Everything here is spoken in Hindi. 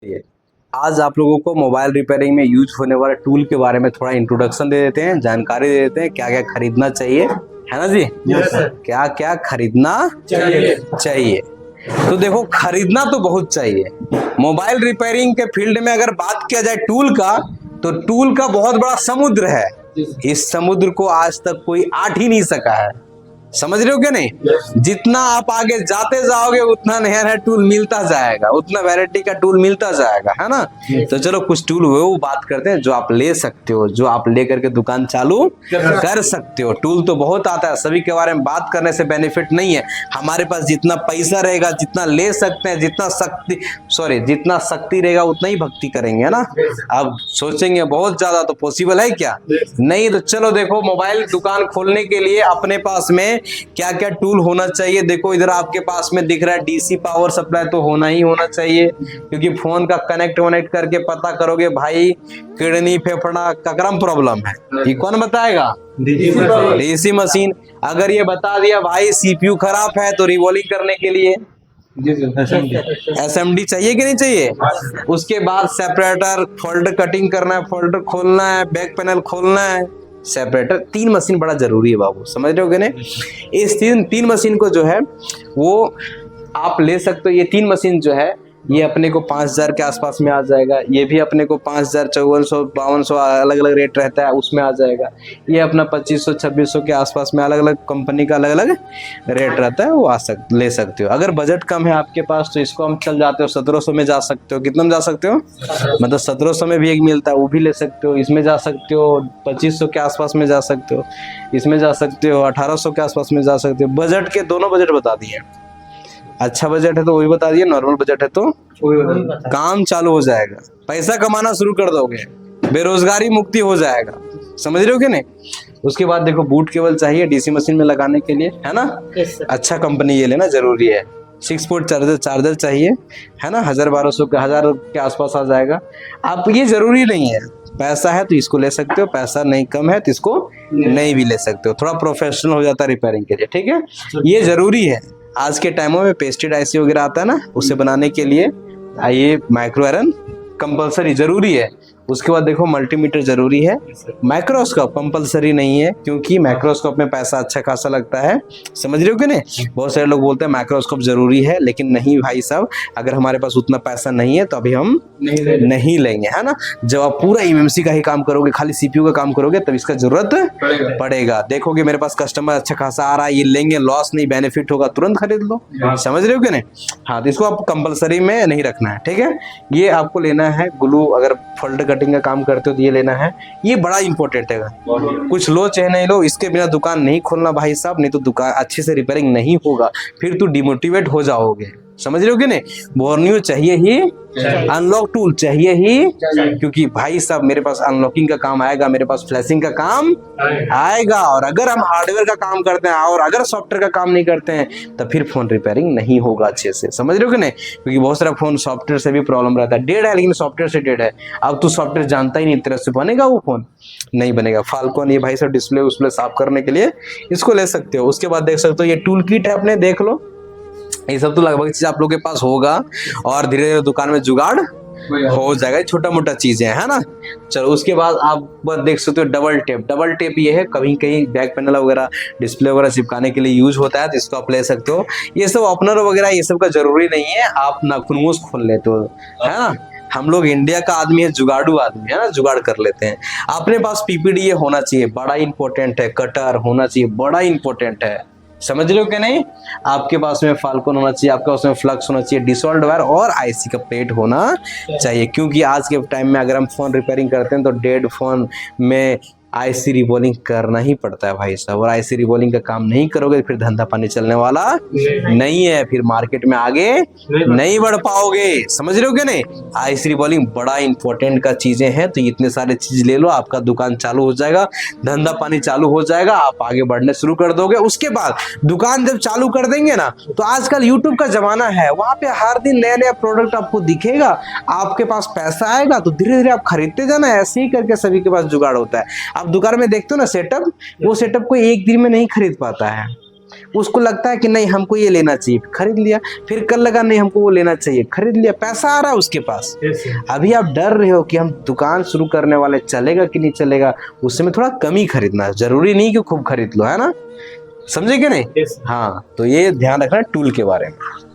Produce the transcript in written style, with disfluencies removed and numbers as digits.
ये आज आप लोगों को मोबाइल रिपेयरिंग में यूज होने वाले टूल के बारे में थोड़ा इंट्रोडक्शन दे देते हैं, जानकारी दे देते हैं, क्या क्या खरीदना चाहिए, है ना जी। क्या क्या खरीदना चाहिए। तो देखो, खरीदना तो बहुत चाहिए। मोबाइल रिपेयरिंग के फील्ड में अगर बात किया जाए टूल का, तो टूल का बहुत बड़ा समुद्र है। इस समुद्र को आज तक कोई आट ही नहीं सका है। समझ रहे हो क्या नहीं। जितना आप आगे जाते जाओगे उतना नया नया टूल मिलता जाएगा, उतना वैरायटी का टूल मिलता जाएगा, है ना। तो चलो कुछ टूल हुए वो बात करते हैं जो आप ले सकते हो, जो आप लेकर के दुकान चालू कर सकते हो। टूल तो बहुत आता है, सभी के बारे में बात करने से बेनिफिट नहीं है। हमारे पास जितना पैसा रहेगा, जितना ले सकते हैं, जितना शक्ति रहेगा उतना ही भक्ति करेंगे, है ना। अब सोचेंगे बहुत ज्यादा तो पॉसिबल है क्या? नहीं। तो चलो देखो, मोबाइल दुकान खोलने के लिए अपने पास में क्या क्या टूल होना चाहिए। देखो इधर आपके पास में दिख रहा है डीसी पावर सप्लाई तो होना ही होना चाहिए, क्योंकि फोन का कनेक्ट करके पता करोगे भाई किडनी फेफड़ा ककरम प्रॉब्लम है, ये कौन बताएगा? DC machine. अगर ये बता दिया भाई सीपीयू खराब है, तो रिवॉल्विंग करने के लिए एसएमडी चाहिए कि नहीं चाहिए? उसके बाद सेपरेटर, फोल्डर कटिंग करना है, फोल्डर खोलना है, बैक पैनल खोलना है, सेपरेटर। 3 मशीन बड़ा जरूरी है बाबू, समझ रहे हो क्या नहीं। इस तीन मशीन को जो है वो आप ले सकते हो। ये 3 मशीन जो है ये अपने को 5000 के आसपास में आ जाएगा। ये भी अपने को 5000, 5400, 5200 अलग अलग रेट रहता है, उसमें आ जाएगा। ये अपना 2500, 2600 के आसपास में अलग अलग कंपनी का अलग अलग रेट रहता है, वो ले सकते हो। अगर बजट कम है आपके पास तो इसको हम चल जाते हो 1700 में जा सकते हो। कितना में जा सकते हो? मतलब 1700 में भी एक मिलता है, वो भी ले सकते हो। इसमें जा सकते हो 2500 के आसपास में जा सकते हो, इसमें जा सकते हो 1800 के आसपास में जा सकते हो। बजट के दोनों बजट बता दिए। अच्छा बजट है तो वही बता दिए, नॉर्मल बजट है तो काम चालू हो जाएगा, पैसा कमाना शुरू कर दोगे, बेरोजगारी मुक्ति हो जाएगा। समझ रहे हो क्या नहीं। उसके बाद देखो, बूट केबल चाहिए डीसी मशीन में लगाने के लिए, है ना। अच्छा कंपनी ये लेना जरूरी है। 6 पोर्ट चार्जर चाहिए, है ना। 1000-1200 का 1000 के आसपास आ जाएगा। आप ये जरूरी नहीं है, पैसा है तो इसको ले सकते हो, पैसा नहीं कम है तो इसको नहीं भी ले सकते हो। थोड़ा प्रोफेशनल हो जाता है रिपेयरिंग के लिए, ठीक है। ये जरूरी है। आज के टाइमों में पेस्टेड आईसी वगैरह आता है ना, उसे बनाने के लिए ये माइक्रो आयरन कंपलसरी जरूरी है। उसके बाद देखो मल्टीमीटर जरूरी है। माइक्रोस्कोप कंपलसरी नहीं है, क्योंकि माइक्रोस्कोप में पैसा अच्छा खासा लगता है। समझ रहे हो कि नहीं। बहुत सारे लोग बोलते हैं माइक्रोस्कोप जरूरी है, लेकिन नहीं भाई साहब, अगर हमारे पास उतना पैसा नहीं है तो अभी हम नहीं लेंगे, है ना। जब आप पूरा एमएमसी का ही काम करोगे, खाली सीपीयू का काम करोगे, तब इसका जरूरत पड़ेगा। देखोगे मेरे पास कस्टमर अच्छा खासा आ रहा है, ये लेंगे, लॉस नहीं बेनिफिट होगा, तुरंत खरीद लो। समझ रहे हो कि नहीं। हाँ, तो इसको आप कंपलसरी में नहीं रखना है, ठीक है। ये आपको लेना है ग्लू, अगर फोल्डर कटिंग का काम करते हो तो ये लेना है। ये बड़ा इंपॉर्टेंट है। कुछ लो चाहे नहीं लो, इसके बिना दुकान नहीं खोलना भाई साहब, नहीं तो दुकान अच्छे से रिपेयरिंग नहीं होगा, फिर तू डिमोटिवेट हो जाओगे। समझ रहे हो कि नहीं। बोर्नियो चाहिए ही, अनलॉक टूल चाहिए ही, क्योंकि भाई साहब मेरे पास अनलॉकिंग का काम आएगा, मेरे पास फ्लैशिंग का काम आएगा। और अगर हम हार्डवेयर का काम करते हैं और अगर सॉफ्टवेयर का काम नहीं करते हैं तो फिर फोन रिपेयरिंग नहीं होगा अच्छे से। समझ रहे हो कि नहीं। क्योंकि बहुत सारा फोन सॉफ्टवेयर से भी प्रॉब्लम रहता है, डेड है लेकिन सॉफ्टवेयर से डेड है। अब तू सॉफ्टवेयर जानता ही नहीं, तरह से बनेगा वो फोन, नहीं बनेगा। फाल्कन ये भाई साहब डिस्प्ले उस्प्ले साफ करने के लिए इसको ले सकते हो। उसके बाद देख सकते हो ये टूल किट है अपने, देख लो। ये सब तो लगभग चीज आप लोग के पास होगा, और धीरे धीरे दुकान में जुगाड़ हो जाएगा। छोटा मोटा चीजें है ना। चलो उसके बाद आप देख सकते हो डबल टेप ये है, कभी कहीं बैक पैनल वगैरह डिस्प्ले वगैरह चिपकाने के लिए यूज होता है, तो इसको आप ले सकते हो। ये सब ओपनर वगैरह ये सब का जरूरी नहीं है, आप नाखूनमूस खोल लेते हो, है ना। हम लोग इंडिया का आदमी है, जुगाड़ू आदमी है ना, जुगाड़ कर लेते हैं। अपने पास पीपीडी ये होना चाहिए, बड़ा इंपॉर्टेंट है। कटर होना चाहिए, बड़ा इंपॉर्टेंट है। समझ रहे हो कि नहीं। आपके पास में फाल्कन होना चाहिए, आपके पास में फ्लक्स होना चाहिए, डिसॉल्ड वायर और आईसी का प्लेट होना चाहिए। क्योंकि आज के टाइम में अगर हम फोन रिपेयरिंग करते हैं तो डेड फोन में आईसी रिवॉल्विंग करना ही पड़ता है भाई साहब। और आईसी रिवॉल्विंग का काम नहीं करोगे फिर धंधा पानी चलने वाला नहीं है, फिर मार्केट में आगे नहीं बढ़ पाओगे। समझ रहे हो क्या नहीं। आईसी रिवॉल्विंग बड़ा इंपॉर्टेंट का चीजें हैं, तो इतने सारे चीज ले लो, आपका दुकान चालू हो जाएगा, धंधा पानी चालू हो जाएगा, आप आगे बढ़ने शुरू कर दोगे। उसके बाद दुकान जब चालू कर देंगे ना, तो आजकल यूट्यूब का जमाना है, वहां पे हर दिन नया नया प्रोडक्ट आपको दिखेगा, आपके पास पैसा आएगा तो धीरे धीरे आप खरीदते जाना। ऐसे ही करके सभी के पास जुगाड़ होता है। आप दुकान में देखते हो ना सेटअप, वो सेटअप कोई एक दिन में नहीं खरीद पाता है। उसको लगता है कि नहीं हमको ये लेना चाहिए, खरीद लिया, फिर कल लगा नहीं हमको वो लेना चाहिए, खरीद लिया, पैसा आ रहा है उसके पास। अभी आप डर रहे हो कि हम दुकान शुरू करने वाले, चलेगा कि नहीं चलेगा, उससे में थोड़ा कम ही खरीदना है, जरूरी नहीं कि खूब खरीद लो, है ना, समझे कि नहीं। हाँ, तो ये ध्यान रखना टूल के बारे में।